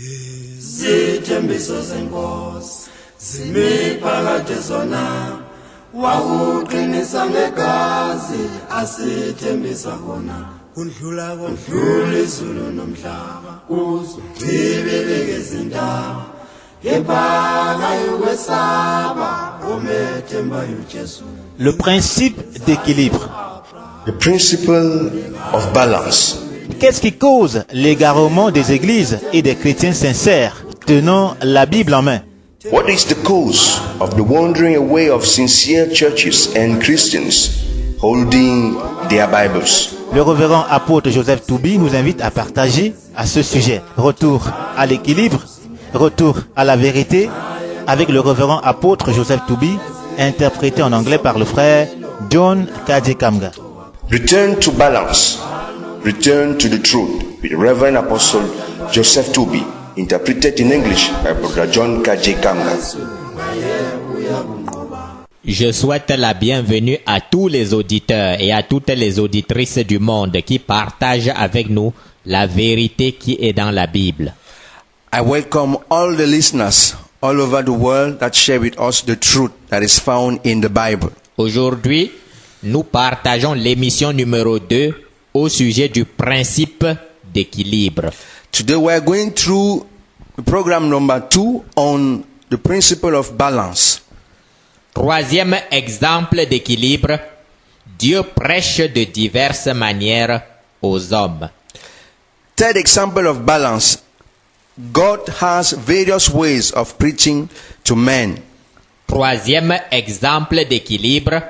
Izithembiso zenkosi zimi phakathi zona wawuqinisa ngegazi asithembisa khona kundlula izulu nomhlaba kuzo zibileke izindaba yebanga yokwesaba omethemba uJesu. Le principe d'équilibre. The principle of balance. Qu'est-ce qui cause l'égarement des églises et des chrétiens sincères tenant la Bible en main? What is the cause of the wandering away of sincere churches and Christians holding their Bibles? Le révérend apôtre Joseph Toubi nous invite à partager à ce sujet. Retour à l'équilibre, retour à la vérité, avec le révérend apôtre Joseph Toubi, interprété en anglais par le frère John Kajekamga. Return to balance. Return to the truth with Reverend Apostle Joseph Toubi, interpreted in English by Brother John Kajekamga. Je souhaite la bienvenue à tous les auditeurs et à toutes les auditrices du monde qui partagent avec nous la vérité qui est dans la Bible. I welcome all the listeners all over the world that share with us the truth that is found in the Bible. Aujourd'hui, nous partageons l'émission numéro 2 au sujet du principe d'équilibre. Today we are going through the program number 2 on the principle of balance. Troisième exemple d'équilibre, Dieu prêche de diverses manières aux hommes. Third example of balance, God has various ways of preaching to men. Troisième exemple d'équilibre,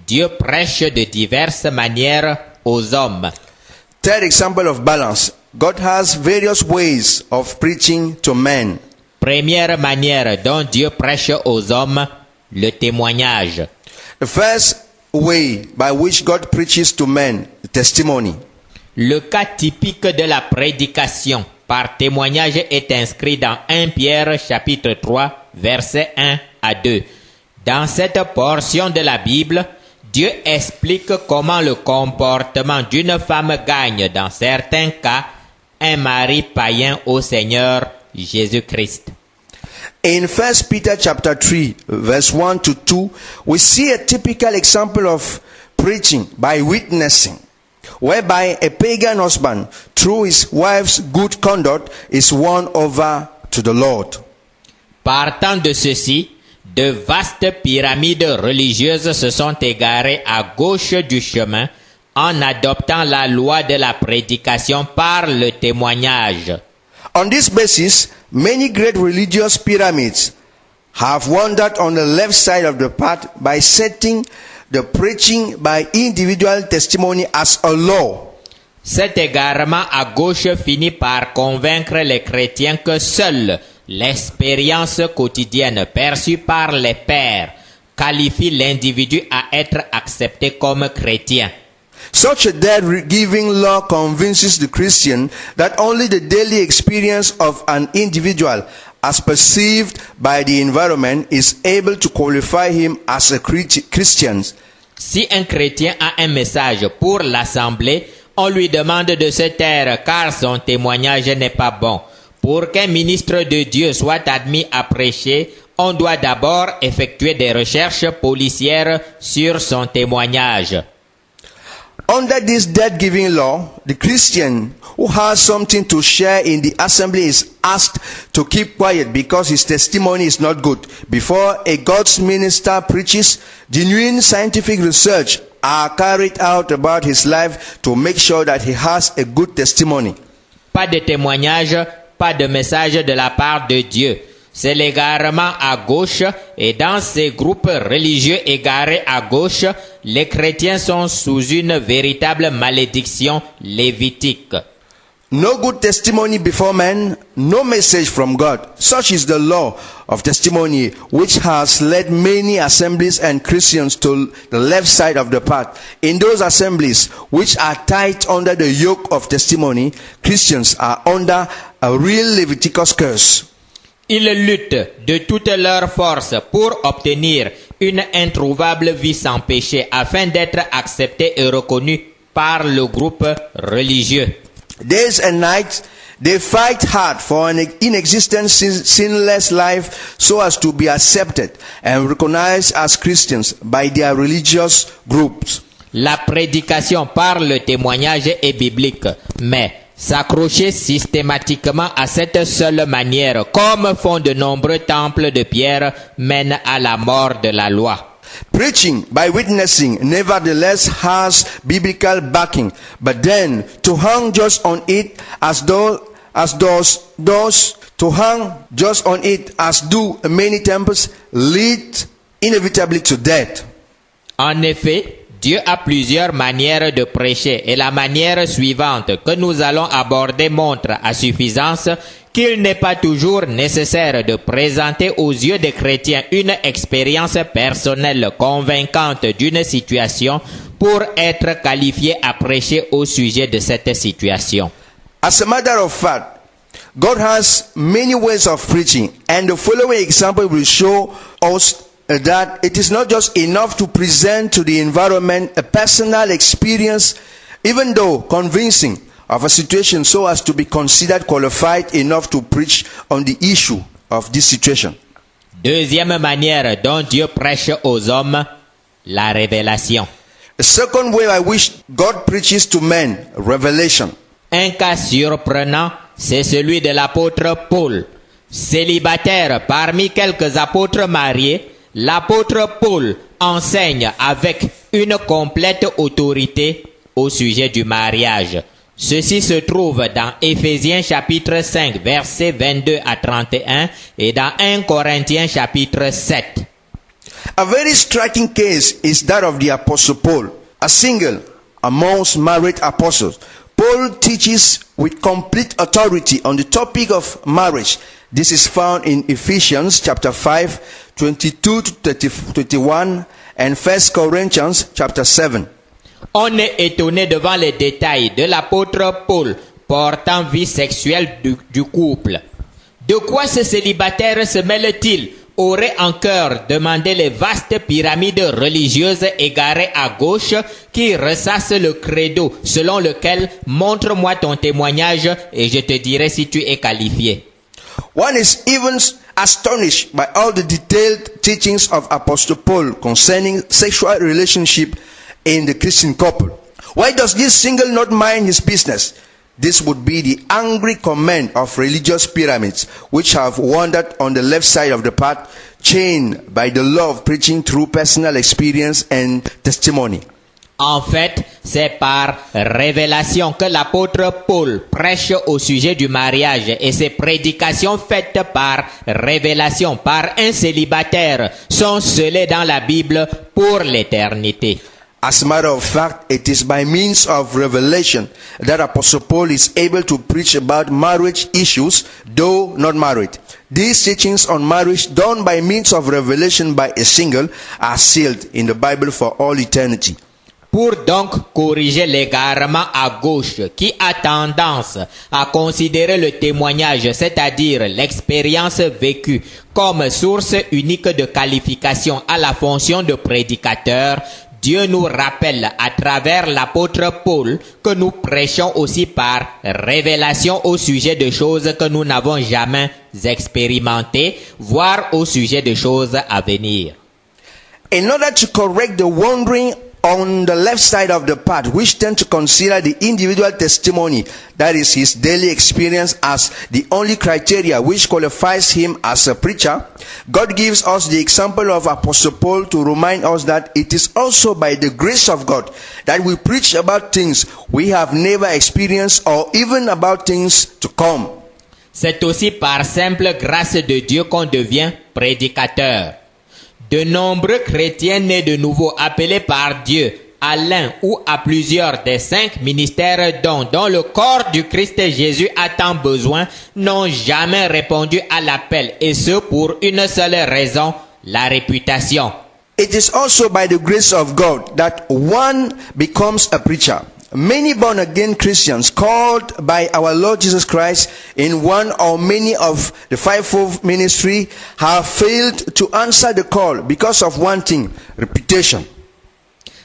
Dieu prêche de diverses manières aux hommes. Third example of balance, God has various ways of preaching to men. Première manière dont Dieu prêche aux hommes, le témoignage. The first way by which God preaches to men, the testimony. Le cas typique de la prédication par témoignage est inscrit dans 1 Pierre chapitre 3 versets 1 à 2. Dans cette portion de la Bible, Dieu explique comment le comportement d'une femme gagne dans certains cas un mari païen au Seigneur Jésus-Christ. In 1 Peter chapter 3 verse 1 to 2, we see a typical example of preaching by witnessing, whereby a pagan husband, through his wife's good conduct, is won over to the Lord. Partant de ceci, de vastes pyramides religieuses se sont égarées à gauche du chemin en adoptant la loi de la prédication par le témoignage. On this basis, many great religious pyramids have wandered on the left side of the path by setting the preaching by individual testimony as a law. Cet égarement à gauche finit par convaincre les chrétiens que seule l'expérience quotidienne perçue par les pairs qualifie l'individu à être accepté comme chrétien. Such a death-giving law convinces the Christian that only the daily experience of an individual, as perceived by the environment, is able to qualify him as a Christian. Si un chrétien a un message pour l'assemblée, on lui demande de se taire car son témoignage n'est pas bon. Pour qu'un ministre de Dieu soit admis à prêcher, on doit d'abord effectuer des recherches policières sur son témoignage. Under this death-giving law, the Christian who has something to share in the assembly is asked to keep quiet because his testimony is not good. Before a God's minister preaches, genuine scientific research are carried out about his life to make sure that he has a good testimony. Pas de témoignage, pas de message de la part de Dieu. C'est l'égarement à gauche et dans ces groupes religieux égarés à gauche, les chrétiens sont sous une véritable malédiction lévitique. No good testimony before men, no message from God. Such is the law of testimony which has led many assemblies and Christians to the left side of the path. In those assemblies which are tight under the yoke of testimony, Christians are under a real Leviticus curse. Ils luttent de toute leur force pour obtenir une introuvable vie sans péché afin d'être acceptés et reconnus par le groupe religieux. Days and nights They fight hard for an inexistent sinless life so as to be accepted and recognized as Christians by their religious groups. La prédication par le témoignage est biblique, mais s'accrocher systématiquement à cette seule manière, comme font de nombreux temples de pierre, mène à la mort de la loi. Preaching by witnessing nevertheless has biblical backing, but then to hang just on it as do many temples lead inevitably to death. En effet, Dieu a plusieurs manières de prêcher et la manière suivante que nous allons aborder montre à suffisance qu'il n'est pas toujours nécessaire de présenter aux yeux des chrétiens une expérience personnelle convaincante d'une situation pour être qualifié à prêcher au sujet de cette situation. As a matter of fact, God has many ways of preaching, and the following example will show us that it is not just enough to present to the environment a personal experience, even though convincing, of a situation so as to be considered qualified enough to preach on the issue of this situation. Deuxième manière dont Dieu prêche aux hommes, la révélation. The second way by which God preaches to men, revelation. Un cas surprenant, c'est celui de l'apôtre Paul. Célibataire parmi quelques apôtres mariés, l'apôtre Paul enseigne avec une complète autorité au sujet du mariage. Ceci se trouve dans Éphésiens chapitre 5 versets 22 à 31 et dans 1 Corinthiens chapitre 7. A very striking case is that of the Apostle Paul, a single amongst married apostles. Paul teaches with complete authority on the topic of marriage. This is found in Ephesians chapter 5, 22 to 21 and 1 Corinthians chapter 7. On est étonné devant les détails de l'apôtre Paul portant vie sexuelle du couple. De quoi ce célibataire se mêle-t-il? Aurait en cœur demandé les vastes pyramides religieuses égarées à gauche qui ressassent le credo selon lequel « Montre-moi ton témoignage et je te dirai si tu es qualifié ». One is even astonished by all the detailed teachings of Apostle Paul concerning sexual relationship in the Christian couple. Why does this single not mind his business? This would be the angry comment of religious pyramids which have wandered on the left side of the path, chained by the law of preaching through personal experience and testimony. En fait, c'est par révélation que l'apôtre Paul prêche au sujet du mariage et ses prédications faites par révélation par un célibataire sont scellées dans la Bible pour l'éternité. As a matter of fact, it is by means of revelation that Apostle Paul is able to preach about marriage issues, though not married. These teachings on marriage done by means of revelation by a single are sealed in the Bible for all eternity. Pour donc corriger l'égarement à gauche qui a tendance à considérer le témoignage, c'est-à-dire l'expérience vécue, comme source unique de qualification à la fonction de prédicateur, Dieu nous rappelle à travers l'apôtre Paul que nous prêchons aussi par révélation au sujet de choses que nous n'avons jamais expérimentées, voire au sujet de choses à venir. In order to correct the wandering on the left side of the path, which tend to consider the individual testimony, that is his daily experience, as the only criteria which qualifies him as a preacher, God gives us the example of Apostle Paul to remind us that it is also by the grace of God that we preach about things we have never experienced or even about things to come. C'est aussi par simple grâce de Dieu qu'on devient prédicateur. De nombreux chrétiens nés de nouveau appelés par Dieu à l'un ou à plusieurs des 5 ministères dont le corps du Christ Jésus a tant besoin n'ont jamais répondu à l'appel, et ce pour une seule raison, la réputation. It is also by the grace of God that one becomes a preacher. Many born-again Christians called by our Lord Jesus Christ in one or many of the fivefold ministry have failed to answer the call because of one thing, reputation.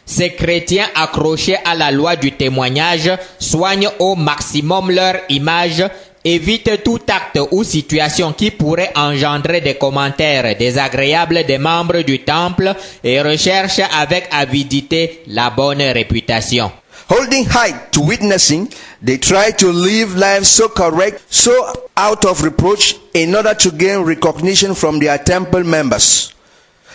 Ces chrétiens accrochés à la loi du témoignage soignent au maximum leur image évite tout acte ou situation qui pourrait engendrer des commentaires désagréables des membres du temple et recherche avec avidité la bonne réputation. Holding high to witnessing, they try to live lives so correct, so out of reproach, in order to gain recognition from their temple members.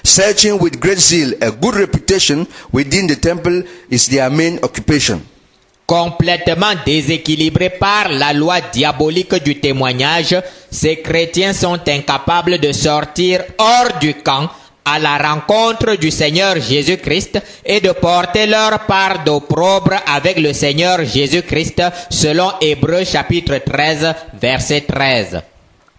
Searching with great zeal a good reputation within the temple is their main occupation. Complètement déséquilibrés par la loi diabolique du témoignage, ces chrétiens sont incapables de sortir hors du camp à la rencontre du Seigneur Jésus-Christ et de porter leur part d'opprobre avec le Seigneur Jésus-Christ selon Hébreux chapitre 13, verset 13.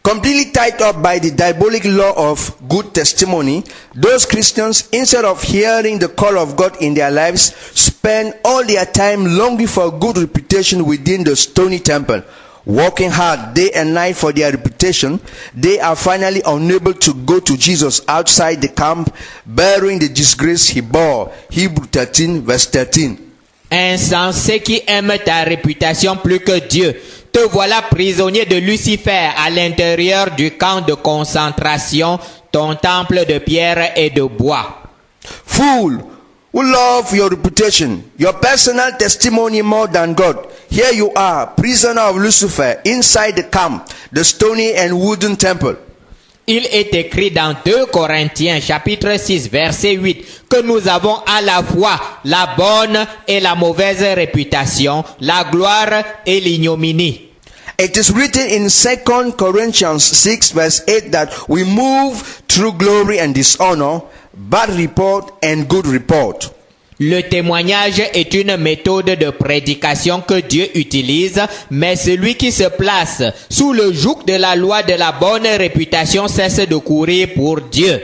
Completely tied up by the diabolic law of good testimony, those Christians, instead of hearing the call of God in their lives, spend all their time longing for good reputation within the stony temple. Working hard day and night for their reputation, they are finally unable to go to Jesus outside the camp, bearing the disgrace he bore. Hebrew 13, verse 13. Insensé qui aime ta réputation plus que Dieu, te voilà prisonnier de Lucifer à l'intérieur du camp de concentration, ton temple de pierre et de bois. Fool, who love your reputation, your personal testimony more than God. Here you are, prisoner of Lucifer, inside the camp, the stony and wooden temple. Il est écrit dans 2 Corinthiens chapitre 6 verset 8 que nous avons à la fois la bonne et la mauvaise réputation, la gloire et l'ignominie. It is written in 2 Corinthians 6 verse 8 that we move through glory and dishonor, bad report and good report. Le témoignage est une méthode de prédication que Dieu utilise, mais celui qui se place sous le joug de la loi de la bonne réputation cesse de courir pour Dieu.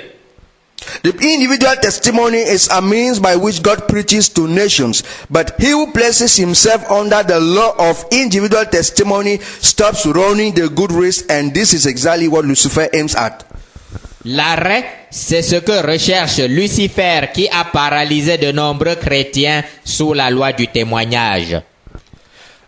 The individual testimony is a means by which God preaches to nations, but he who places himself under the law of individual testimony stops running the good race, and this is exactly what Lucifer aims at. L'arrêt, c'est ce que recherche Lucifer qui a paralysé de nombreux chrétiens sous la loi du témoignage.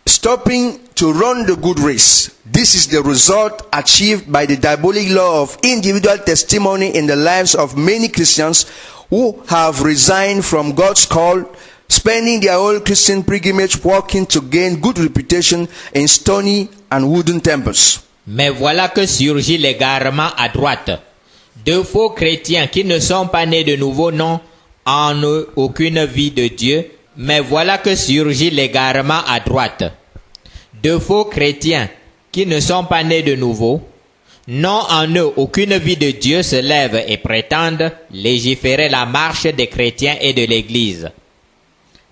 Stopping to run the good race. This is the result achieved by the diabolic law of individual testimony in the lives of many Christians who have resigned from God's call, spending their whole Christian pilgrimage working to gain good reputation in stony and wooden temples. Mais voilà que surgit l'égarement à droite. De faux chrétiens qui ne sont pas nés de nouveau n'ont en eux aucune vie de Dieu, mais voilà que surgit l'égarement à droite. De faux chrétiens qui ne sont pas nés de nouveau n'ont en eux aucune vie de Dieu se lèvent et prétendent légiférer la marche des chrétiens et de l'Église.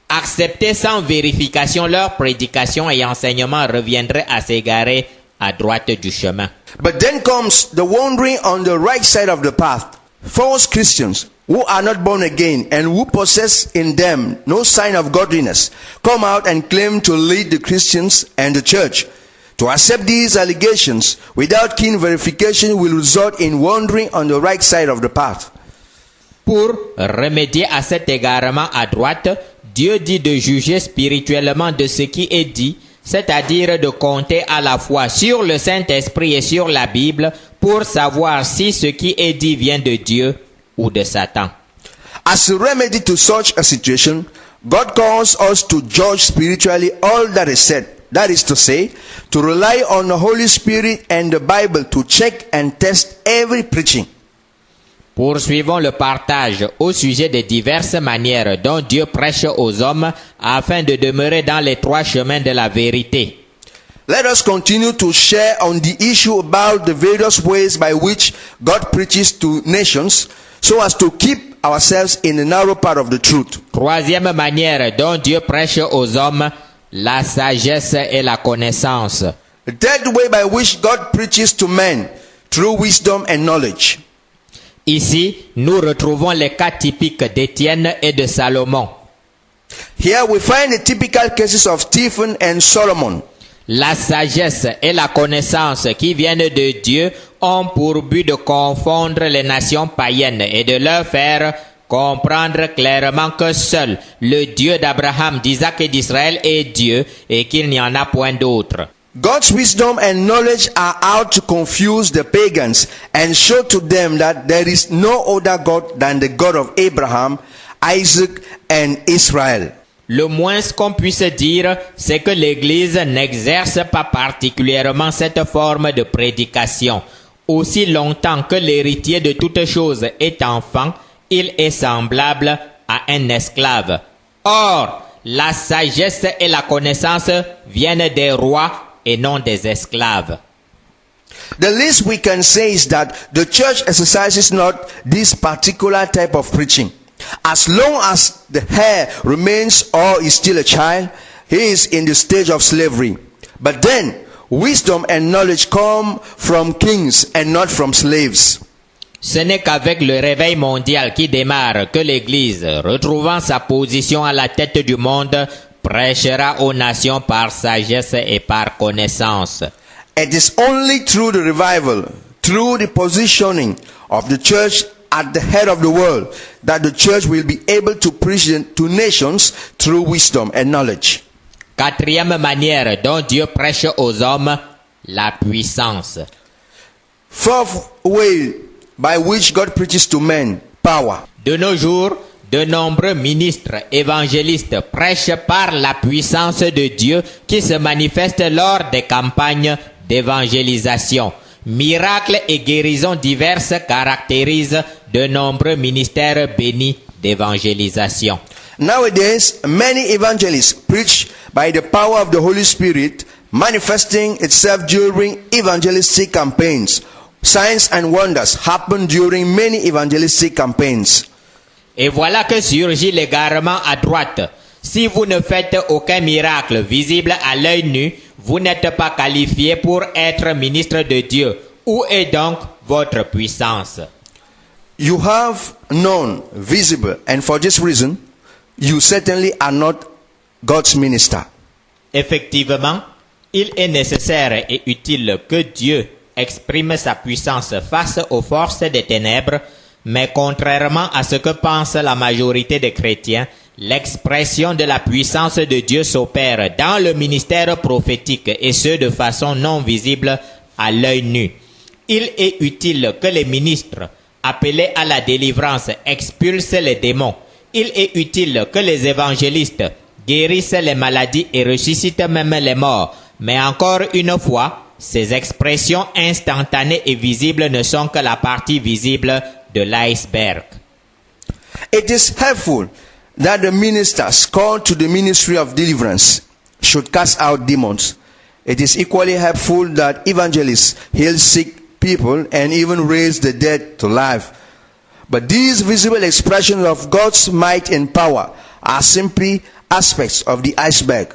Accepter sans vérification leur prédication et enseignement reviendrait à s'égarer à droite du chemin. But then comes the wandering on the right side of the path. False Christians who are not born again and who possess in them no sign of godliness come out and claim to lead the Christians and the church. To accept these allegations without keen verification will result in wandering on the right side of the path. Pour remédier à cet égarement à droite, Dieu dit de juger spirituellement de ce qui est dit, c'est-à-dire de compter à la fois sur le Saint-Esprit et sur la Bible pour savoir si ce qui est dit vient de Dieu ou de Satan. As a remedy to such a situation, God calls us to judge spiritually all that is said. That is to say, to rely on the Holy Spirit and the Bible to check and test every preaching. Poursuivons le partage au sujet des diverses manières dont Dieu prêche aux hommes afin de demeurer dans les 3 chemins de la vérité. Let us continue to share on the issue about the various ways by which God preaches to nations so as to keep ourselves in the narrow part of the truth. 3e manière dont Dieu prêche aux hommes, la sagesse et la connaissance. The 3rd way by which God preaches to men, through wisdom and knowledge. Ici, nous retrouvons les cas typiques d'Étienne et de Salomon. Here we find the typical cases of Stephen and Solomon. La sagesse et la connaissance qui viennent de Dieu ont pour but de confondre les nations païennes et de leur faire comprendre clairement que seul le Dieu d'Abraham, d'Isaac et d'Israël est Dieu et qu'il n'y en a point d'autre. God's wisdom and knowledge are out to confuse the pagans and show to them that there is no other God than the God of Abraham, Isaac and Israel. Le moins qu'on puisse dire, c'est que l'Église n'exerce pas particulièrement cette forme de prédication. Aussi longtemps que l'héritier de toute chose est enfant, il est semblable à un esclave. Or, la sagesse et la connaissance viennent des rois et non des esclaves. The least we can say is that the church exercises not this particular type of preaching. As long as the heir remains or is still a child, he is in the stage of slavery. But then, wisdom and knowledge come from kings and not from slaves. Ce n'est qu'avec le réveil mondial qui démarre que l'Église, retrouvant sa position à la tête du monde, prêchera aux nations par sagesse et par connaissance. It is only through the revival, through the positioning of the church at the head of the world, that the church will be able to preach to nations through wisdom and knowledge. Quatrième manière dont Dieu prêche aux hommes, la puissance. Fourth way by which God preaches to men, power. De nos jours, de nombreux ministres évangélistes prêchent par la puissance de Dieu qui se manifeste lors des campagnes d'évangélisation. Miracles et guérisons diverses caractérisent de nombreux ministères bénis d'évangélisation. Nowadays, many evangelists preach by the power of the Holy Spirit, manifesting itself during evangelistic campaigns. Signs and wonders happen during many evangelistic campaigns. Et voilà que surgit l'égarement à droite. Si vous ne faites aucun miracle visible à l'œil nu, vous n'êtes pas qualifié pour être ministre de Dieu. Où est donc votre puissance? You have none visible, and for this reason, you certainly are not God's minister. Effectivement, il est nécessaire et utile que Dieu exprime sa puissance face aux forces des ténèbres, mais contrairement à ce que pense la majorité des chrétiens, l'expression de la puissance de Dieu s'opère dans le ministère prophétique et ce de façon non visible à l'œil nu. Il est utile que les ministres appelés à la délivrance expulsent les démons. Il est utile que les évangélistes guérissent les maladies et ressuscitent même les morts. Mais encore une fois, ces expressions instantanées et visibles ne sont que la partie visible de l'iceberg. It is helpful that the ministers called to the ministry of deliverance should cast out demons. It is equally helpful that evangelists heal sick people and even raise the dead to life. But these visible expressions of God's might and power are simply aspects of the iceberg.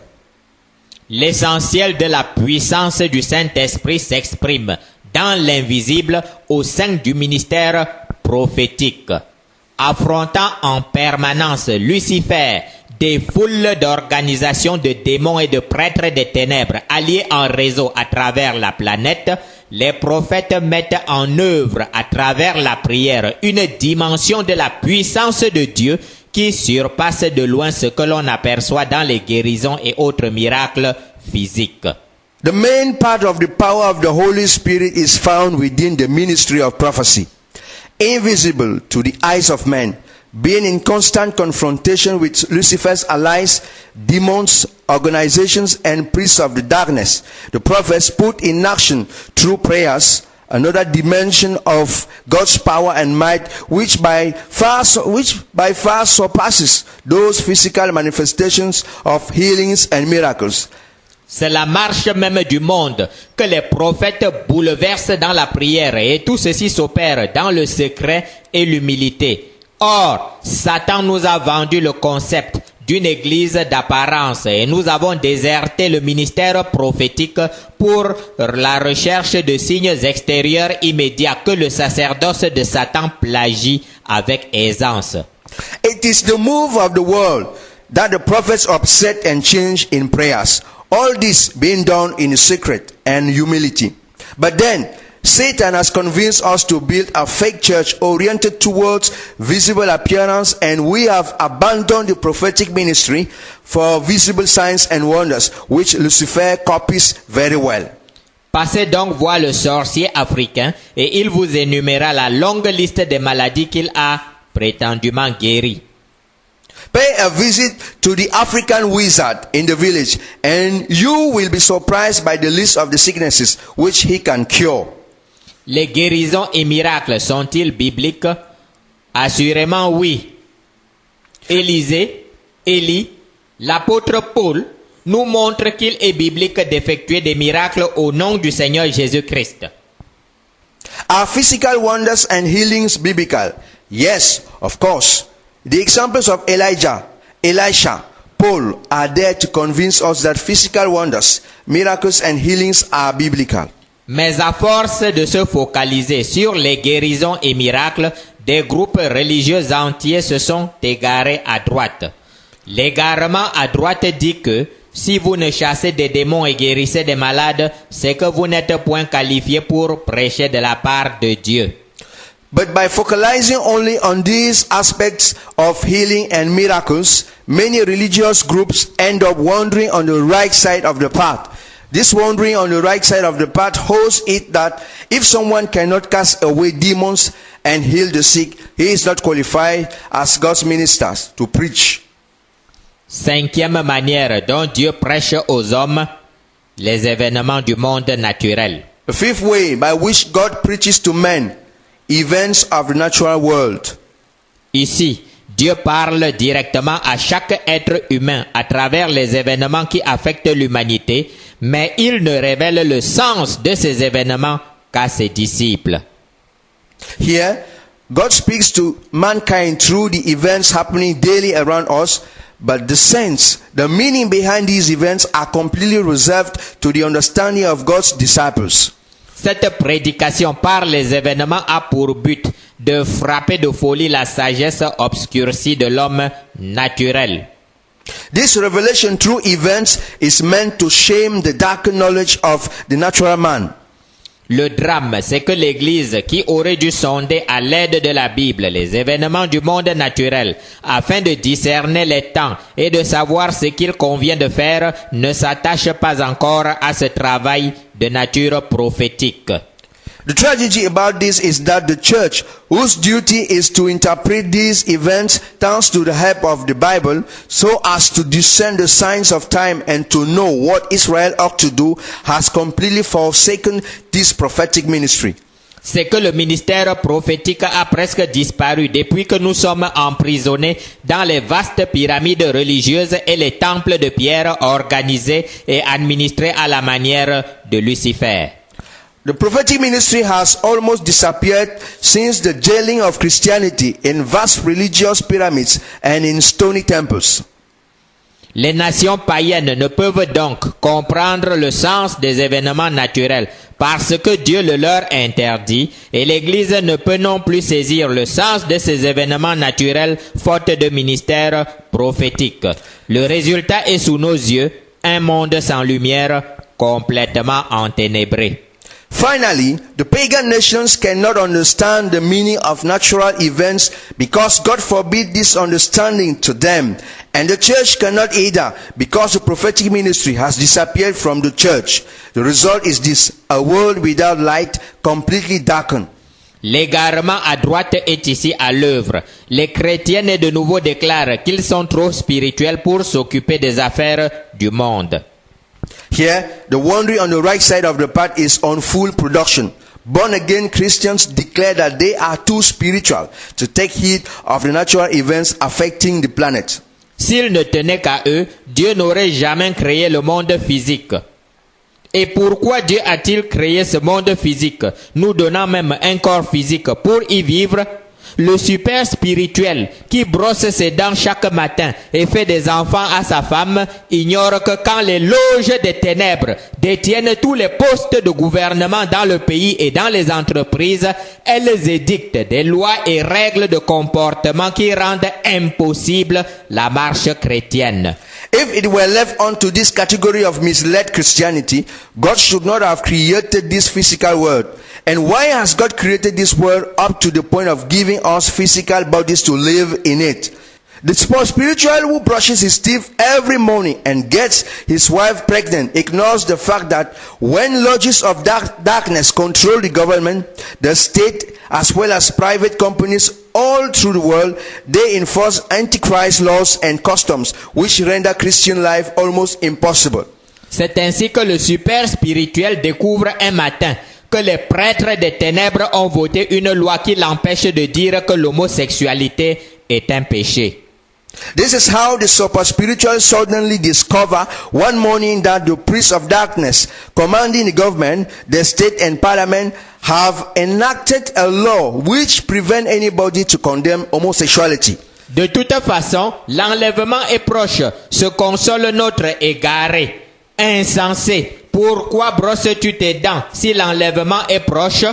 L'essentiel de la puissance du Saint-Esprit s'exprime dans l'invisible au sein du ministère prophétique. Affrontant en permanence Lucifer, des foules d'organisations de démons et de prêtres des ténèbres alliés en réseau à travers la planète, les prophètes mettent en œuvre à travers la prière une dimension de la puissance de Dieu qui surpasse de loin ce que l'on aperçoit dans les guérisons et autres miracles physiques. The main part of the power of the Holy Spirit is found within the ministry of prophecy, invisible to the eyes of men, being in constant confrontation with Lucifer's allies, demons, organizations, and priests of the darkness. The prophets put in action through prayers another dimension of God's power and might, which by far surpasses those physical manifestations of healings and miracles. C'est la marche même du monde que les prophètes bouleversent dans la prière et tout ceci s'opère dans le secret et l'humilité. Or, Satan nous a vendu le concept d'une église d'apparence et nous avons déserté le ministère prophétique pour la recherche de signes extérieurs immédiats que le sacerdoce de Satan plagie avec aisance. It is the move of the world that the prophets upset and change in prayers. All this being done in secret and humility. But then, Satan has convinced us to build a fake church oriented towards visible appearance, and we have abandoned the prophetic ministry for visible signs and wonders, which Lucifer copies very well. Passez donc voir le sorcier africain et il vous énumérera la longue liste des maladies qu'il a prétendument guéries. Pay a visit to the African wizard in the village, and you will be surprised by the list of the sicknesses which he can cure. Les guérisons et miracles sont-ils bibliques? Assurément oui. Élie, l'apôtre Paul, nous montre qu'il est biblique d'effectuer des miracles au nom du Seigneur Jésus-Christ. Are physical wonders and healings biblical? Yes, of course. The examples of Elijah, Elisha, Paul are there to convince us that physical wonders, miracles and healings are biblical. Mais à force de se focaliser sur les guérisons et miracles, des groupes religieux entiers se sont égarés à droite. L'égarement à droite dit que si vous ne chassez des démons et guérissez des malades, c'est que vous n'êtes point qualifié pour prêcher de la part de Dieu. But by focalizing only on these aspects of healing and miracles, many religious groups end up wandering on the right side of the path. This wandering on the right side of the path holds it that if someone cannot cast away demons and heal the sick, he is not qualified as God's ministers to preach. Cinquième manière dont Dieu prêche aux hommes, les événements du monde naturel. The fifth way by which God preaches to men, events of the natural world. Ici, Dieu parle directement à chaque être humain à travers les événements qui affectent l'humanité, mais il ne révèle le sens de ces événements qu'à ses disciples. Here, God speaks to mankind through the events happening daily around us, but the sense, the meaning behind these events are completely reserved to the understanding of God's disciples. Cette prédication par les événements a pour but de frapper de folie la sagesse obscurcie de l'homme naturel. This revelation through events is meant to shame the dark knowledge of the natural man. Le drame, c'est que l'Église, qui aurait dû sonder à l'aide de la Bible les événements du monde naturel, afin de discerner les temps et de savoir ce qu'il convient de faire, ne s'attache pas encore à ce travail de nature prophétique. The tragedy about this is that the church, whose duty is to interpret these events thanks to the help of the Bible, so as to discern the signs of time and to know what Israel ought to do, has completely forsaken this prophetic ministry. C'est que le ministère prophétique a presque disparu depuis que nous sommes emprisonnés dans les vastes pyramides religieuses et les temples de pierre organisés et administrés à la manière de Lucifer. The prophetic ministry has almost disappeared since the jailing of Christianity in vast religious pyramids and in stony temples. Les nations païennes ne peuvent donc comprendre le sens des événements naturels parce que Dieu le leur interdit et l'Église ne peut non plus saisir le sens de ces événements naturels faute de ministère prophétique. Le résultat est sous nos yeux, un monde sans lumière, complètement enténébré. Finally, the pagan nations cannot understand the meaning of natural events because God forbid this understanding to them. And the church cannot either because the prophetic ministry has disappeared from the church. The result is this, a world without light, completely darkened. L'égarement à droite est ici à l'œuvre. Les chrétiens de nouveau déclarent qu'ils sont trop spirituels pour s'occuper des affaires du monde. Here, the wandering on the right side of the path is on full production. Born-again Christians declare that they are too spiritual to take heed of the natural events affecting the planet. S'ils ne tenaient qu'à eux, Dieu n'aurait jamais créé le monde physique. Et pourquoi Dieu a-t-il créé ce monde physique, nous donnant même un corps physique pour y vivre? Le super spirituel qui brosse ses dents chaque matin et fait des enfants à sa femme ignore que quand les loges des ténèbres détiennent tous les postes de gouvernement dans le pays et dans les entreprises, elles édictent des lois et règles de comportement qui rendent impossible la marche chrétienne. If it were left onto this category of misled Christianity, God should not have created this physical world. And why has God created this world up to the point of giving us physical bodies to live in it? The spiritual who brushes his teeth every morning and gets his wife pregnant ignores the fact that when lodges of darkness control the government, the state, as well as private companies all through the world, they enforce antichrist laws and customs which render Christian life almost impossible. C'est ainsi que le super spirituel découvre un matin que les prêtres des ténèbres ont voté une loi qui l'empêche de dire que l'homosexualité est un péché. This is how the super spiritual suddenly discover one morning that the priests of darkness commanding the government, the state and parliament have enacted a law which prevent anybody to condemn homosexuality. De toute façon, l'enlèvement est proche, se console notre égaré, insensé. Pourquoi brosses-tu tes dents si l'enlèvement est proche?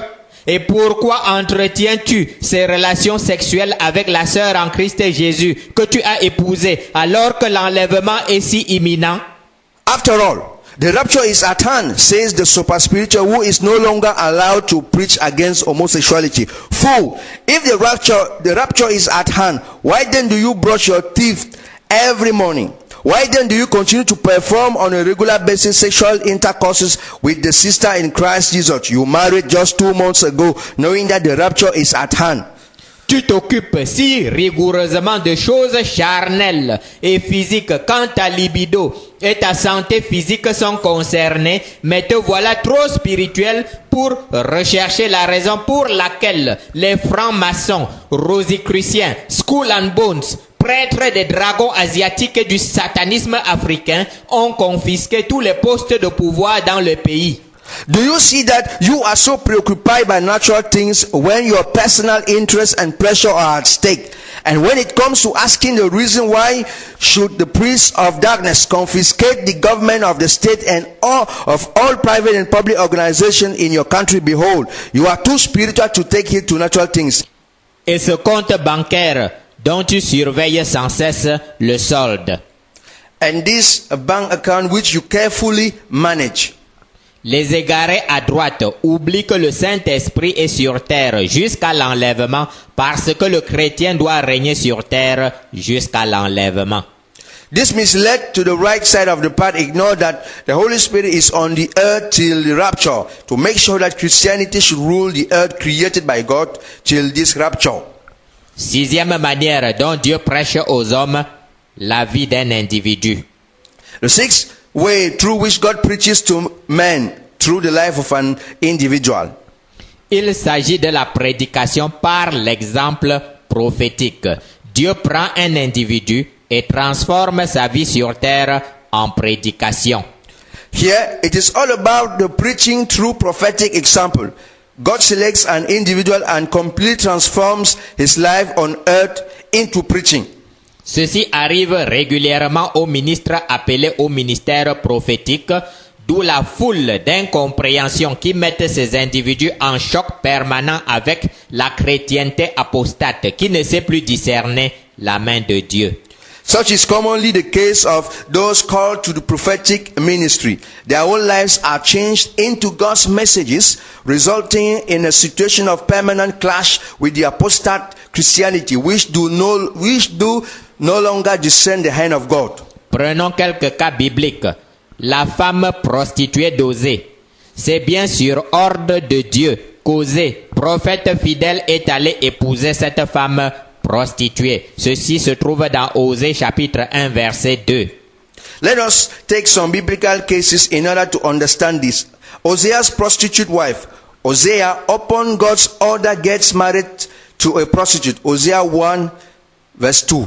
Et pourquoi entretiens-tu ces relations sexuelles avec la sœur en Christ Jésus que tu as épousée alors que l'enlèvement est si imminent? After all, the rapture is at hand, says the super spiritual who is no longer allowed to preach against homosexuality. Fool, if the rapture is at hand, why then do you brush your teeth every morning? Why then do you continue to perform on a regular basis sexual intercourses with the sister in Christ Jesus you married just 2 months ago, knowing that the rapture is at hand? Tu t'occupes si rigoureusement de choses charnelles et physiques quand ta libido et ta santé physique sont concernées, mais te voilà trop spirituel pour rechercher la raison pour laquelle les francs-maçons, rosicruciens, Skull and Bones, prêtres des dragons asiatiques et du satanisme africain ont confisqué tous les postes de pouvoir dans le pays. Do you see that you are so preoccupied by natural things when your personal interests and pleasure are at stake? And when it comes to asking the reason why should the priests of darkness confiscate the government of the state and all private and public organizations in your country, behold, you are too spiritual to take heed to natural things. Et ce compte bancaire dont tu surveilles sans cesse le solde. And this bank account which you carefully manage. Les égarés à droite oublient que le Saint-Esprit est sur terre jusqu'à l'enlèvement parce que le chrétien doit régner sur terre jusqu'à l'enlèvement. This misled to the right side of the path ignore that the Holy Spirit is on the earth till the rapture to make sure that Christianity should rule the earth created by God till this rapture. Sixième manière dont Dieu prêche aux hommes la vie d'un individu. The sixth way through which God preaches to men through the life of an individual. Il s'agit de la prédication par l'exemple prophétique. Dieu prend un individu et transforme sa vie sur terre en prédication. Here it is all about the preaching through prophetic example. God selects an individual and completely transforms his life on earth into preaching. Ceci arrive régulièrement aux ministres appelés au ministère prophétique, d'où la foule d'incompréhension qui mettent ces individus en choc permanent avec la chrétienté apostate qui ne sait plus discerner la main de Dieu. Such is commonly the case of those called to the prophetic ministry. Their whole lives are changed into God's messages, resulting in a situation of permanent clash with the apostate Christianity, which do no longer discern the hand of God. Prenons quelques cas bibliques. La femme prostituée d'Osée. C'est bien sur ordre de Dieu qu'Osée, prophète fidèle, est allé épouser cette femme prostituée. Ceci se trouve dans Osée chapitre 1 verset 2. Let us take some biblical cases in order to understand this. Hosea's prostitute wife. Hosea, upon God's order, gets married to a prostitute. Hosea 1 verse 2.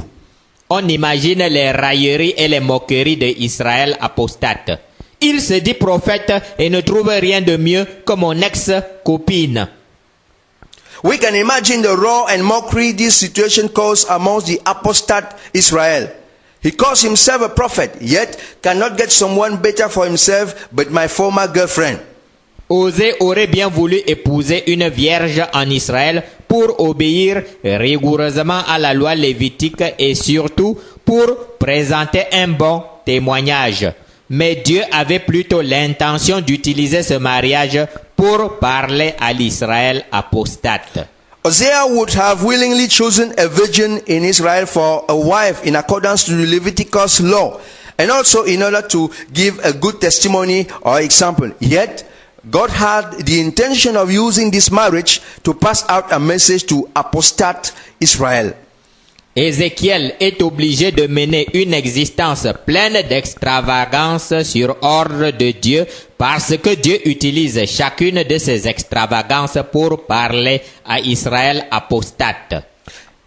On imagine les railleries et les moqueries d'Israël apostate. Il se dit prophète et ne trouve rien de mieux que mon ex-copine. We can imagine the raw and mockery this situation caused amongst the apostate Israel. He calls himself a prophet, yet cannot get someone better for himself but my former girlfriend. Osée aurait bien voulu épouser une vierge en Israël pour obéir rigoureusement à la loi lévitique et surtout pour présenter un bon témoignage. Mais Dieu avait plutôt l'intention d'utiliser ce mariage pour parler à l'Israël apostate. Hosea would have willingly chosen a virgin in Israel for a wife in accordance to the Leviticus law, and also in order to give a good testimony or example. Yet, God had the intention of using this marriage to pass out a message to apostate Israel. Ézéchiel est obligé de mener une existence pleine d'extravagance sur ordre de Dieu parce que Dieu utilise chacune de ces extravagances pour parler à Israël apostate.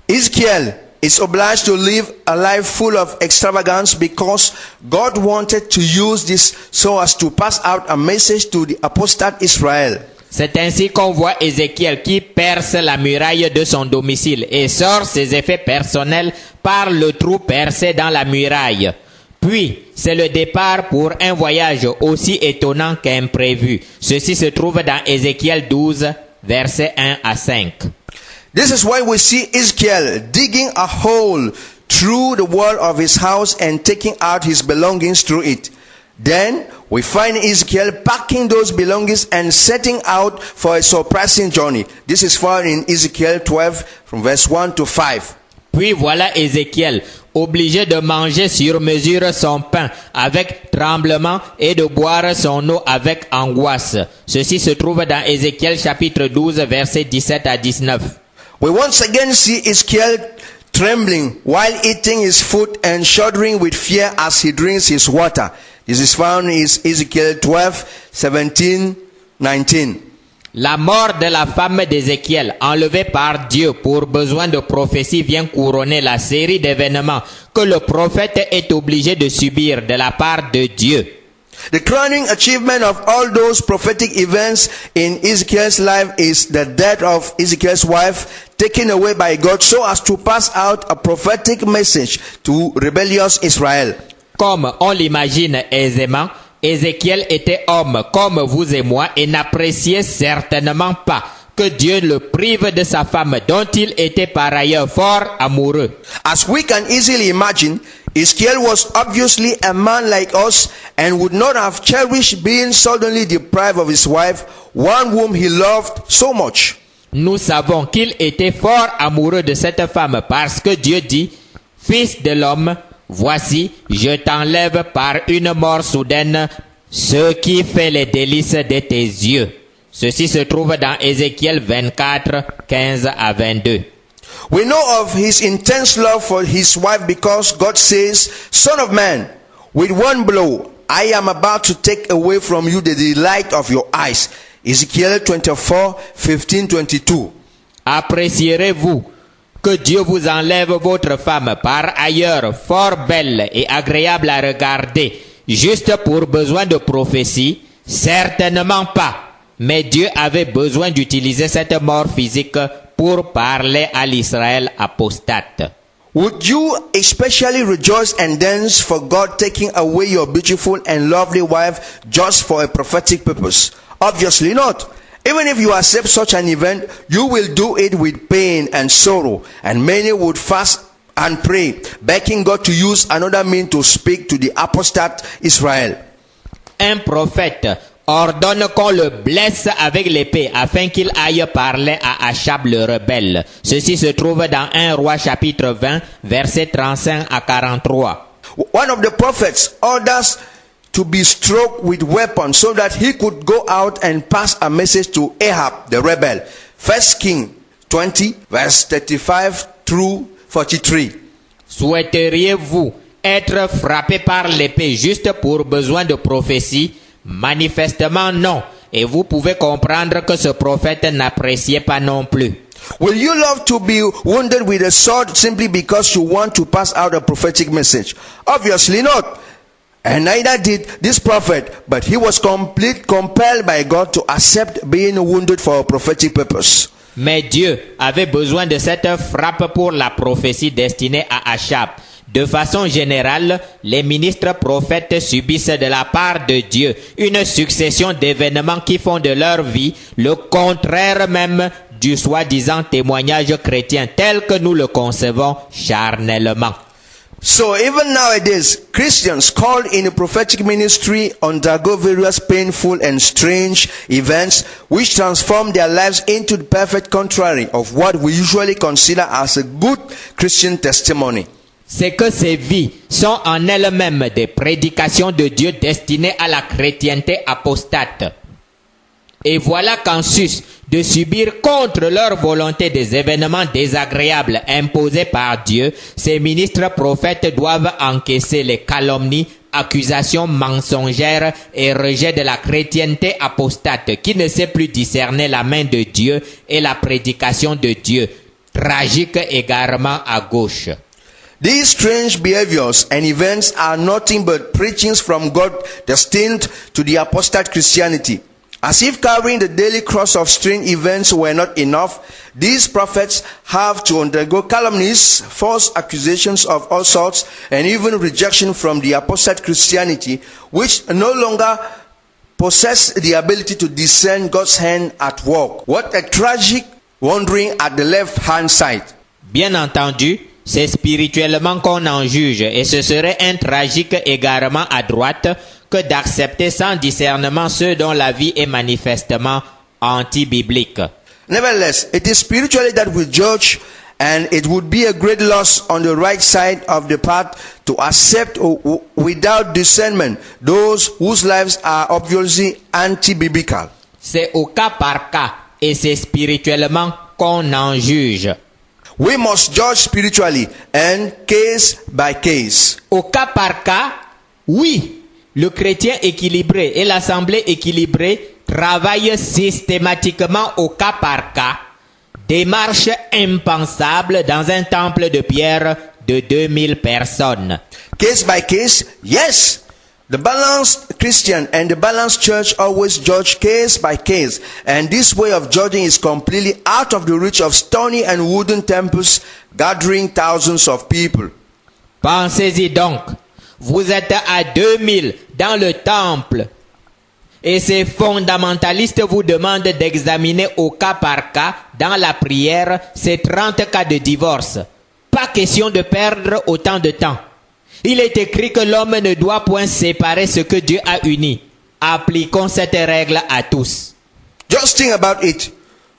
Ezekiel is obliged to live a life full of extravagance because God wanted to use this so as to pass out a message to the apostate Israel. C'est ainsi qu'on voit Ézéchiel qui perce la muraille de son domicile et sort ses effets personnels par le trou percé dans la muraille. Puis, c'est le départ pour un voyage aussi étonnant qu'imprévu. Ceci se trouve dans Ézéchiel 12, versets 1 à 5. This is why we see Ezekiel digging a hole through the wall of his house and taking out his belongings through it. Then we find Ezekiel packing those belongings and setting out for a surprising journey. This is found in Ezekiel 12 from verse 1 to 5. Puis voilà Ézéchiel, obligé de manger sur mesure son pain avec tremblement et de boire son eau avec angoisse. Ceci se trouve dans Ézéchiel chapitre 12 versets 17 à 19. We once again see Ezekiel trembling while eating his food and shuddering with fear as he drinks his water. This is found in Ezekiel 12, 17, 19. La mort de la femme d'Ézéchiel, enlevée par Dieu pour besoin de prophétie, vient couronner la série d'événements que le prophète est obligé de subir de la part de Dieu. The crowning achievement of all those prophetic events in Ezekiel's life is the death of Ezekiel's wife, taken away by God so as to pass out a prophetic message to rebellious Israel. Comme on l'imagine aisément, Ézéchiel était homme comme vous et moi et n'appréciait certainement pas que Dieu le prive de sa femme dont il était par ailleurs fort amoureux. As we can easily imagine, Ezekiel was obviously a man like us and would not have cherished being suddenly deprived of his wife, one whom he loved so much. Nous savons qu'il était fort amoureux de cette femme parce que Dieu dit, « Fils de l'homme, voici, je t'enlève par une mort soudaine ce qui fait les délices de tes yeux. » Ceci se trouve dans Ézéchiel 24, 15 à 22. We know of his intense love for his wife because God says, Son of man, with one blow, I am about to take away from you the delight of your eyes. Ezekiel 24, 15, 22. Apprécierez-vous que Dieu vous enlève votre femme par ailleurs fort belle et agréable à regarder, juste pour besoin de prophétie? Certainement pas. Mais Dieu avait besoin d'utiliser cette mort physique pour parler à l'Israël apostate. Would you especially rejoice and dance for God taking away your beautiful and lovely wife just for a prophetic purpose? Obviously not. Even if you accept such an event, you will do it with pain and sorrow, and many would fast and pray, begging God to use another means to speak to the apostate Israel. Un prophète ordonne qu'on le blesse avec l'épée afin qu'il aille parler à Achab le rebelle. Ceci se trouve dans 1 Roi chapitre 20, versets 35 à 43. One of the prophets orders to be struck with weapons so that he could go out and pass a message to Ahab the rebel. 1 Kings 20, verse 35 through 43. Souhaiteriez-vous être frappé par l'épée juste pour besoin de prophétie? Manifestement non. Et vous pouvez comprendre que ce prophète n'appréciait pas non plus. Will you love to be wounded with a sword simply because you want to pass out a prophetic message? Obviously not. And neither did this prophet, but he was compelled by God to accept being wounded for a prophetic purpose. Mais Dieu avait besoin de cette frappe pour la prophétie destinée à Achab. De façon générale, les ministres prophètes subissent de la part de Dieu une succession d'événements qui font de leur vie le contraire même du soi-disant témoignage chrétien tel que nous le concevons charnellement. So even nowadays, Christians called in a prophetic ministry undergo various painful and strange events which transform their lives into the perfect contrary of what we usually consider as a good Christian testimony. C'est que ces vies sont en elles-mêmes des prédications de Dieu destinées à la chrétienté apostate. Et voilà qu'en sus de subir contre leur volonté des événements désagréables imposés par Dieu, ces ministres prophètes doivent encaisser les calomnies, accusations mensongères et rejets de la chrétienté apostate qui ne sait plus discerner la main de Dieu et la prédication de Dieu, tragique égarement à gauche. These strange behaviors and events are nothing but preachings from God destined to the apostate Christianity. As if carrying the daily cross of strange events were not enough, these prophets have to undergo calumnies, false accusations of all sorts, and even rejection from the apostate Christianity, which no longer possess the ability to discern God's hand at work. What a tragic wandering at the left-hand side. Bien entendu, c'est spirituellement qu'on en juge, et ce serait un tragique égarement à droite que d'accepter sans discernement ceux dont la vie est manifestement anti-biblique. Nevertheless, it is spiritually that we judge, and it would be a great loss on the right side of the path to accept without discernment those whose lives are obviously anti-biblical. C'est au cas par cas, et c'est spirituellement qu'on en juge. We must judge spiritually and case by case. Au cas par cas, oui, le chrétien équilibré et l'assemblée équilibrée travaillent systématiquement au cas par cas, démarche impensable dans un temple de pierre de 2000 personnes. Case by case, yes. The balanced Christian and the balanced church always judge case by case, and this way of judging is completely out of the reach of stony and wooden temples gathering thousands of people. Pensez-y donc, vous êtes à 2000 dans le temple et ces fondamentalistes vous demandent d'examiner au cas par cas dans la prière ces 30 cas de divorce. Pas question de perdre autant de temps. Il est écrit que l'homme ne doit point séparer ce que Dieu a uni. Appliquons cette règle à tous. Just think about it.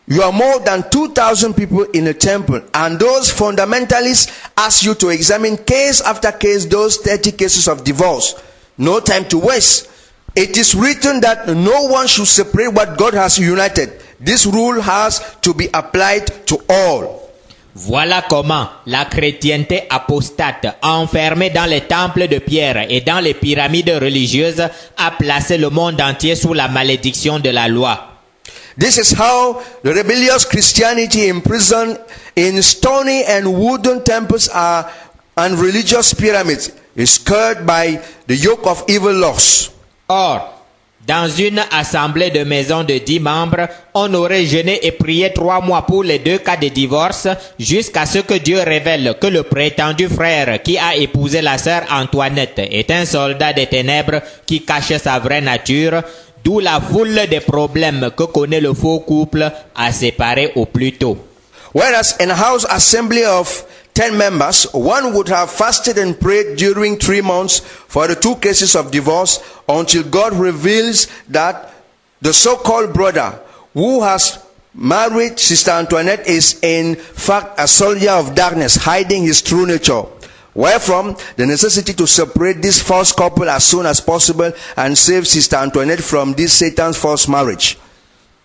You are more than 2,000 people in a temple, and those fundamentalists ask you to examine case after case those 30 cases of divorce. No time to waste. It is written that no one should separate what God has united. This rule has to be applied to all. Voilà comment la chrétienté apostate, enfermée dans les temples de pierre et dans les pyramides religieuses, a placé le monde entier sous la malédiction de la loi. This is how the rebellious Christianity imprisoned in stony and wooden temples and religious pyramids is cursed by the yoke of evil laws. Or, dans une assemblée de maisons de 10 membres, on aurait jeûné et prié 3 mois pour les 2 cas de divorce jusqu'à ce que Dieu révèle que le prétendu frère qui a épousé la sœur Antoinette est un soldat des ténèbres qui cache sa vraie nature, d'où la foule des problèmes que connaît le faux couple à séparer au plus tôt. Whereas in a house assembly of 10 members, one would have fasted and prayed during 3 months for the 2 cases of divorce until God reveals that the so-called brother who has married Sister Antoinette is in fact a soldier of darkness hiding his true nature. Wherefrom, the necessity to separate this false couple as soon as possible and save Sister Antoinette from this Satan's false marriage.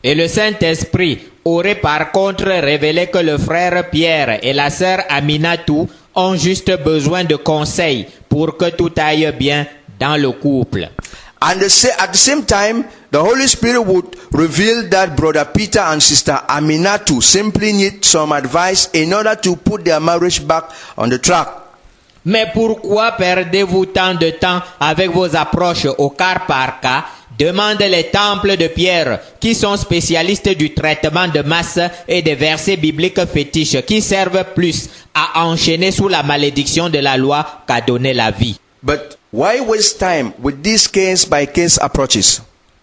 Et le Saint-Esprit aurait par contre révélé que le frère Pierre et la sœur Aminatou ont juste besoin de conseils pour que tout aille bien dans le couple. And at the same time, the Holy Spirit would reveal that Brother Peter and Sister Aminatou simply need some advice in order to put their marriage back on the track. Mais pourquoi perdez-vous tant de temps avec vos approches au cas par cas? Demandent les temples de pierre qui sont spécialistes du traitement de masse et des versets bibliques fétiches qui servent plus à enchaîner sous la malédiction de la loi qu'à donner la vie. But why waste time with these case-by-case approaches?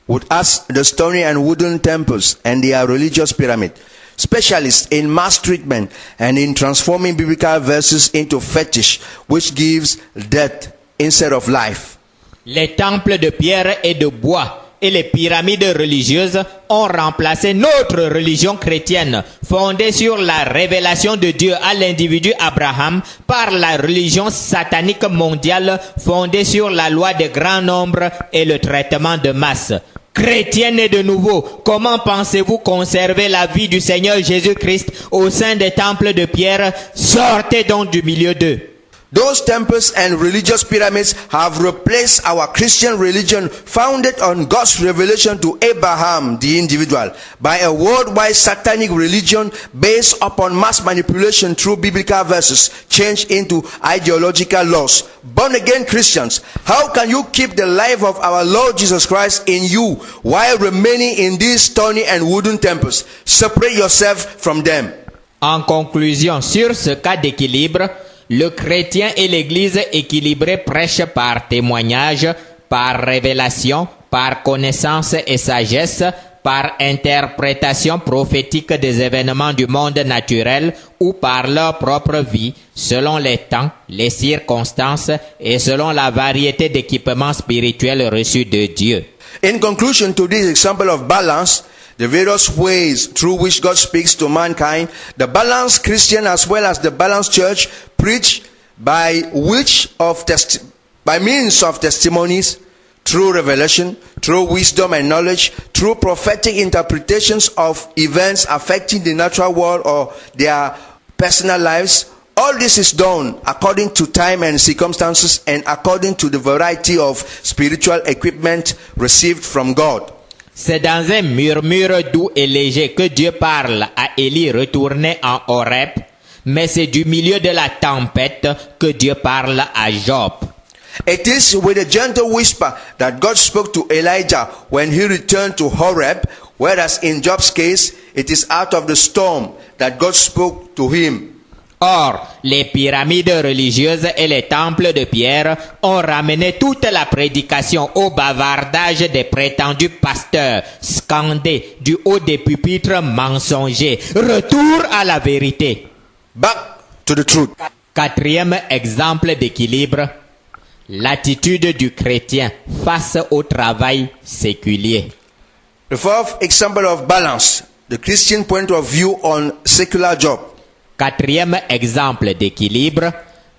Would ask the stony and wooden temples and their religious pyramid. specialists in mass treatment and in transforming biblical verses into fetish, which gives death instead of life. Les temples de pierre et de bois et les pyramides religieuses ont remplacé notre religion chrétienne, fondée sur la révélation de Dieu à l'individu Abraham, par la religion satanique mondiale, fondée sur la loi des grands nombres et le traitement de masse. Chrétiens et de nouveau, comment pensez-vous conserver la vie du Seigneur Jésus-Christ au sein des temples de pierre? Sortez donc du milieu d'eux. Those temples and religious pyramids have replaced our Christian religion founded on God's revelation to Abraham, the individual, by a worldwide satanic religion based upon mass manipulation through biblical verses changed into ideological laws. Born-again Christians, how can you keep the life of our Lord Jesus Christ in you while remaining in these stony and wooden temples? Separate yourself from them. En conclusion, sur ce cas d'équilibre, le chrétien et l'Église équilibrée prêchent par témoignage, par révélation, par connaissance et sagesse, par interprétation prophétique des événements du monde naturel ou par leur propre vie, selon les temps, les circonstances et selon la variété d'équipements spirituels reçus de Dieu. In conclusion to this example of balance, the various ways through which God speaks to mankind, the balanced Christian as well as the balanced church preach by means of testimonies, through revelation, through wisdom and knowledge, through prophetic interpretations of events affecting the natural world or their personal lives. All this is done according to time and circumstances and according to the variety of spiritual equipment received from God. C'est dans un murmure doux et léger que Dieu parle à Élie retourné en Horeb, mais c'est du milieu de la tempête que Dieu parle à Job. It is with a gentle whisper that God spoke to Elijah when he returned to Horeb, whereas in Job's case, it is out of the storm that God spoke to him. Or, les pyramides religieuses et les temples de pierre ont ramené toute la prédication au bavardage des prétendus pasteurs, scandés du haut des pupitres mensongers. Retour à la vérité. Back to the truth. Quatrième exemple d'équilibre, l'attitude du chrétien face au travail séculier. The fourth example of balance, the Christian point of view on secular job. Quatrième exemple d'équilibre,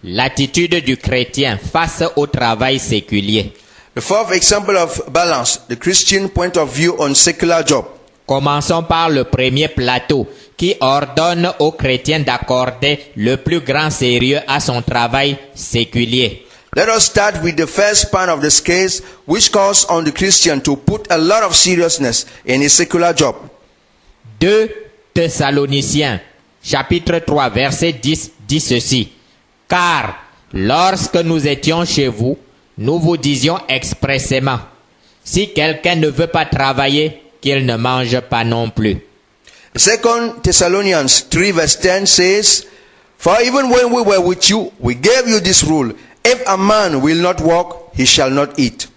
l'attitude du chrétien face au travail séculier. The fourth example of balance, the Christian point of view on secular job. Commençons par le premier plateau qui ordonne aux chrétiens d'accorder le plus grand sérieux à son travail séculier. Let us start with the first part of the scale, which calls on the Christian to put a lot of seriousness in his secular job. 2 Thessaloniciens, chapitre 3, verset 10, dit ceci. Car lorsque nous étions chez vous, nous vous disions expressément, si quelqu'un ne veut pas travailler, qu'il ne mange pas non plus. 2 Thessalonians 3 verse 10 says, For even when we were with you, we gave you this rule, if a man will not work, he shall not eat.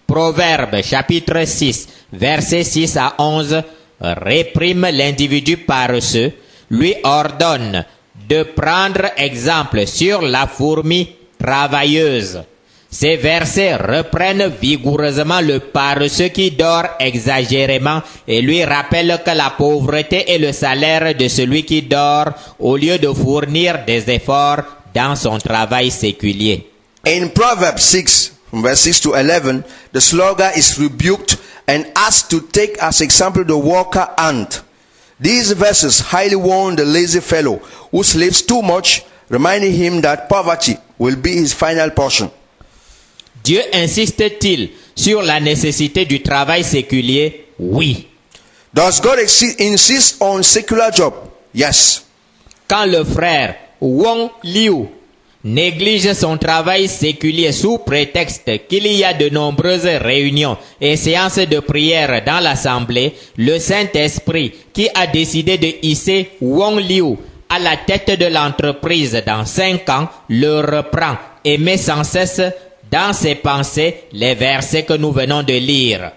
Proverbe, chapitre 6, verset 6 à 11, réprime l'individu paresseux, lui ordonne de prendre exemple sur la fourmi travailleuse. Ces versets reprennent vigoureusement le paresseux qui dort exagérément et lui rappellent que la pauvreté est le salaire de celui qui dort au lieu de fournir des efforts dans son travail séculier. In Proverbs 6, from verse 6 to 11, the sluggard is rebuked and asked to take as example the worker ant. These verses highly warn the lazy fellow who sleeps too much, reminding him that poverty will be his final portion. Dieu insiste-t-il sur la nécessité du travail séculier? Oui. Does God insist on secular job? Yes. Quand le frère Wong Liu néglige son travail séculier sous prétexte qu'il y a de nombreuses réunions et séances de prière dans l'assemblée, le Saint-Esprit qui a décidé de hisser Wong Liu à la tête de l'entreprise dans 5 ans le reprend et met sans cesse dans ses pensées les versets que nous venons de lire.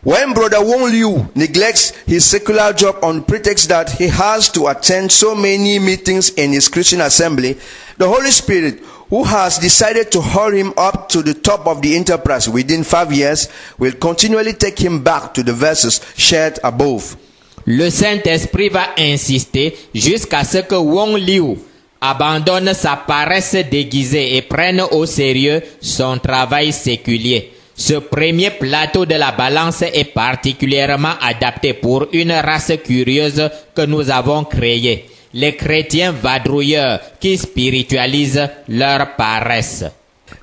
When Brother Wong Liu neglects his secular job on pretext that he has to attend so many meetings in his Christian assembly, the Holy Spirit, who has decided to haul him up to the top of the enterprise within 5 years, will continually take him back to the verses shared above. Le Saint-Esprit va insister jusqu'à ce que Wong Liu abandonne sa paresse déguisée et prenne au sérieux son travail séculier. Ce premier plateau de la balance est particulièrement adapté pour une race curieuse que nous avons créée, les chrétiens vadrouilleurs qui spiritualisent leur paresse.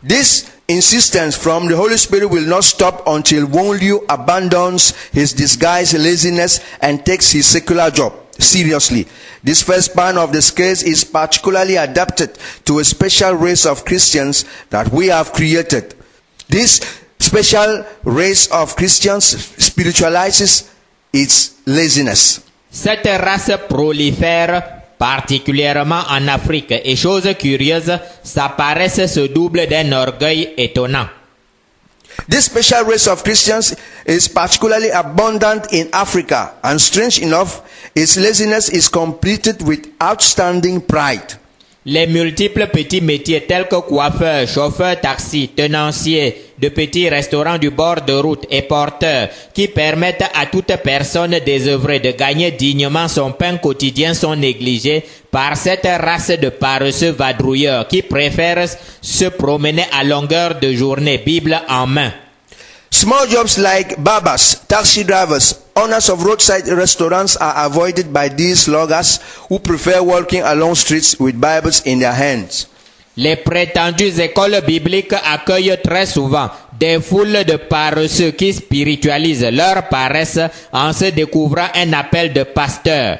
This insistence from the Holy Spirit will not stop until Wong Liu abandons his disguised laziness and takes his secular job seriously. This first part of the scales is particularly adapted to a special race of Christians that we have created. This special race of Christians spiritualizes its laziness. Cette race prolifère particulièrement en Afrique et chose curieuse, sa paresse se double d'un orgueil étonnant. This special race of Christians is particularly abundant in Africa, and strange enough, its laziness is completed with outstanding pride. Les multiples petits métiers tels que coiffeur, chauffeur taxi, tenancier de petits restaurants du bord de route et porteur qui permettent à toute personne désœuvrée de gagner dignement son pain quotidien sont négligés par cette race de paresseux vadrouilleurs qui préfèrent se promener à longueur de journée, Bible en main. Small jobs like barbers, taxi drivers, owners of roadside restaurants are avoided by these sluggers who prefer walking along streets with Bibles in their hands. Les prétendues écoles bibliques accueillent très souvent des foules de paresseux qui spiritualisent leur paresse en se découvrant un appel de pasteur.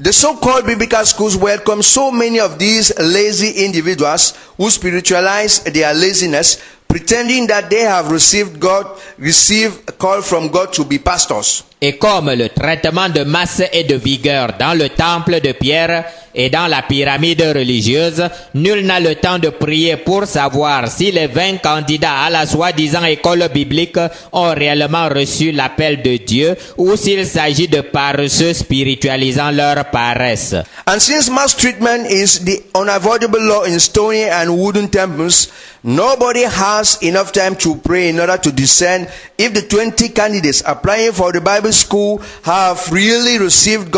The so-called biblical schools welcome so many of these lazy individuals who spiritualize their laziness, pretending that they have received a call from God to be pastors. Et comme le traitement de masse et de vigueur dans le temple de Pierre et dans la pyramide religieuse, nul n'a le temps de prier pour savoir si les 20 candidats à la soi-disant école biblique ont réellement reçu l'appel de Dieu ou s'il s'agit de paresseux spiritualisant leur paresse. And since mass treatment is the unavoidable law in stony and wooden temples, nobody has enough time to pray in order to discern if the 20 candidates applying for the Bible school have really received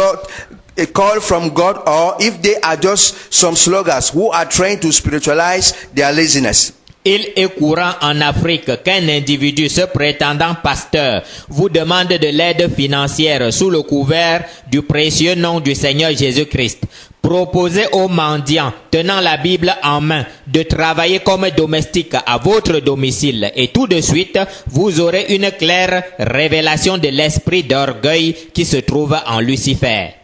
a call from God, or if they are just some sluggers who are trying to spiritualize their laziness. Il est courant en Afrique qu'un individu se prétendant pasteur vous demande de l'aide financière sous le couvert du précieux nom du Seigneur Jésus-Christ. Proposez aux mendiants tenant la Bible en main de travailler comme domestique à votre domicile et tout de suite vous aurez une claire révélation de l'esprit d'orgueil qui se trouve en Lucifer.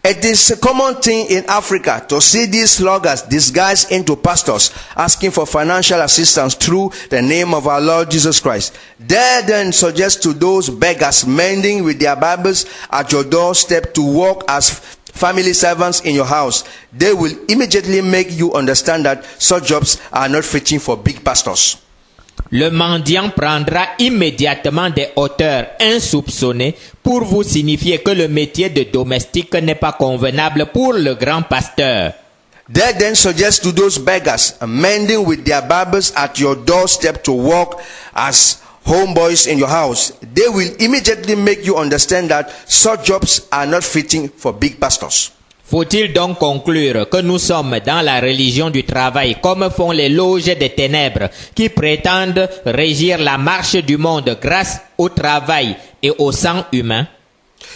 It is a common thing in Africa to see these sluggers disguised into pastors asking for financial assistance through the name of our Lord Jesus Christ. They then suggest to those beggars mending with their Bibles at your doorstep to work as family servants in your house. They will immediately make you understand that such jobs are not fitting for big pastors. Le mendiant prendra immédiatement des hauteurs insoupçonnées pour vous signifier que le métier de domestique n'est pas convenable pour le grand pasteur. They then suggest to those beggars mending with their Bibles at your doorstep to work as homeboys in your house. They will immediately make you understand that such jobs are not fitting for big pastors. Faut-il donc conclure que nous sommes dans la religion du travail comme font les loges des ténèbres qui prétendent régir la marche du monde grâce au travail et au sang humain?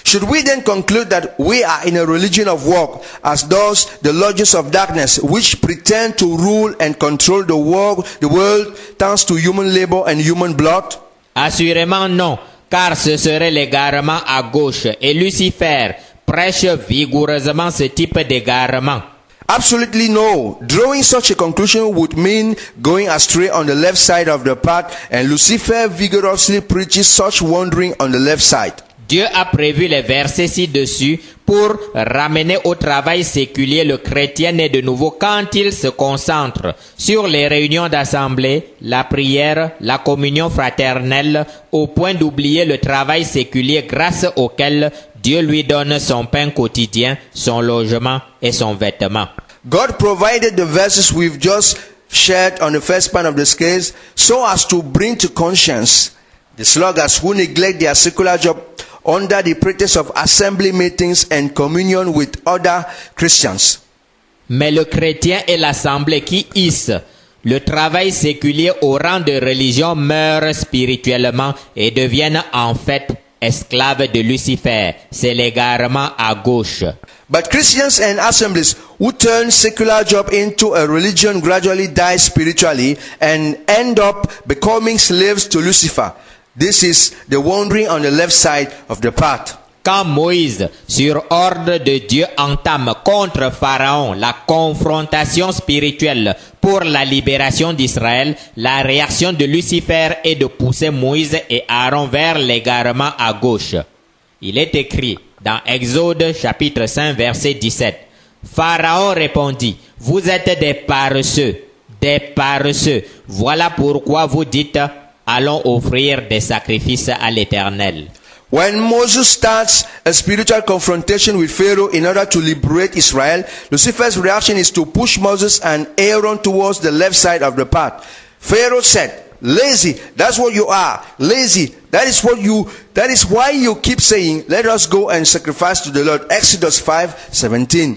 Should we then conclude that we are in a religion of work as does the lodges of darkness which pretend to rule and control the world thanks to human labor and human blood? Assurément non, car ce serait l'égarement à gauche et Lucifer prêche vigoureusement ce type d'égarement. Absolutely no. Drawing such a conclusion would mean going astray on the left side of the path, and Lucifer vigorously preaches such wandering on the left side. Dieu a prévu les versets ci-dessus pour ramener au travail séculier le chrétien né de nouveau quand il se concentre sur les réunions d'assemblée, la prière, la communion fraternelle, au point d'oublier le travail séculier grâce auquel Dieu lui donne son pain quotidien, son logement et son vêtement. God provided the verses we've just shared on the first part of the scales so as to bring to conscience the sluggards who neglect their secular job under the pretext of assembly meetings and communion with other Christians. Mais le chrétien et l'assemblée qui hissent le travail séculier au rang de religion meurent spirituellement et deviennent en fait esclaves de Lucifer. C'est l'égarement à gauche. But Christians and assemblies who turn secular job into a religion gradually die spiritually and end up becoming slaves to Lucifer. This is the wandering on the left side of the path. Quand Moïse, sur ordre de Dieu, entame contre Pharaon la confrontation spirituelle pour la libération d'Israël, la réaction de Lucifer est de pousser Moïse et Aaron vers l'égarement à gauche. Il est écrit dans Exode chapitre 5 verset 17. Pharaon répondit, « Vous êtes des paresseux, des paresseux. Voilà pourquoi vous dites, allons offrir des sacrifices à l'Éternel. » When Moses starts a spiritual confrontation with Pharaoh in order to liberate Israel, Lucifer's reaction is to push Moses and Aaron towards the left side of the path. Pharaoh said, "Lazy, that's what you are. Lazy, that is why you keep saying, let us go and sacrifice to the Lord." Exodus 5:17.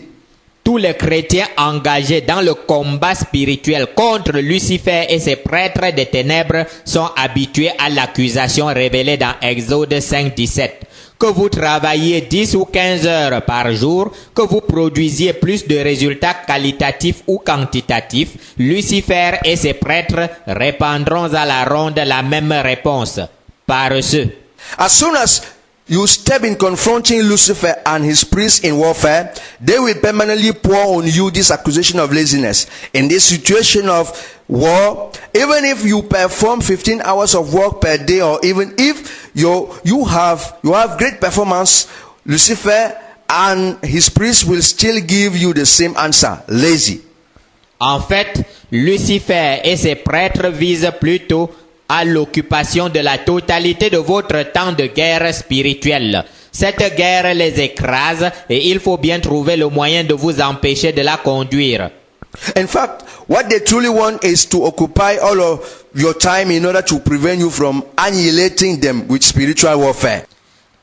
Tous les chrétiens engagés dans le combat spirituel contre Lucifer et ses prêtres des ténèbres sont habitués à l'accusation révélée dans Exode 5, 17. Que vous travailliez 10 ou 15 heures par jour, que vous produisiez plus de résultats qualitatifs ou quantitatifs, Lucifer et ses prêtres répandront à la ronde la même réponse. Paresseux. As soon as you step in confronting Lucifer and his priests in warfare, they will permanently pour on you this accusation of laziness. In this situation of war, even if you perform 15 hours of work per day, or even if you have great performance, Lucifer and his priests will still give you the same answer: lazy. En fait, Lucifer et ses prêtres visent plutôt à l'occupation de la totalité de votre temps de guerre spirituelle. Cette guerre les écrase et il faut bien trouver le moyen de vous empêcher de la conduire. In fact, what they truly want is to occupy all of your time in order to prevent you from annihilating them with spiritual warfare.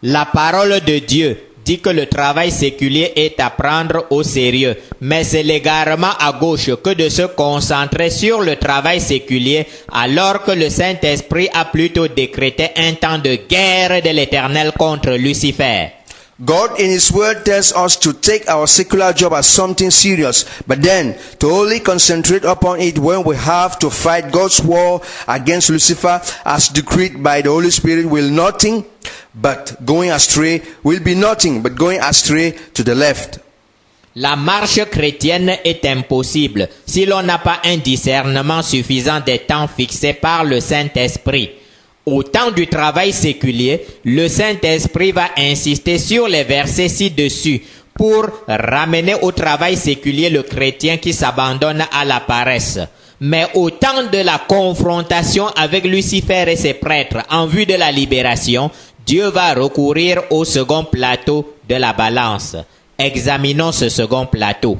La parole de Dieu dit que le travail séculier est à prendre au sérieux, mais c'est l'égarement à gauche que de se concentrer sur le travail séculier alors que le Saint-Esprit a plutôt décrété un temps de guerre de l'Éternel contre Lucifer. God in His Word tells us to take our secular job as something serious, but then to only concentrate upon it when we have to fight God's war against Lucifer as decreed by the Holy Spirit will be nothing but going astray to the left. La marche chrétienne est impossible si l'on n'a pas un discernement suffisant des temps fixés par le Saint-Esprit. Au temps du travail séculier, le Saint-Esprit va insister sur les versets ci-dessus pour ramener au travail séculier le chrétien qui s'abandonne à la paresse. Mais au temps de la confrontation avec Lucifer et ses prêtres en vue de la libération, Dieu va recourir au second plateau de la balance. Examinons ce second plateau.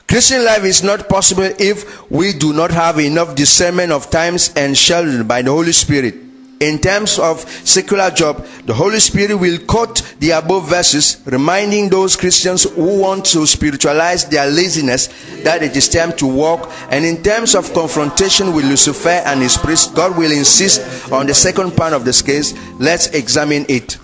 Christian life is not possible if we do not have enough discernment of times and sheltered by the Holy Spirit. In terms of secular job, the Holy Spirit will quote the above verses, reminding those Christians who want to spiritualize their laziness that it is time to walk. And in terms of confrontation with Lucifer and his priests, God will insist on the second part of this case. Let's examine it.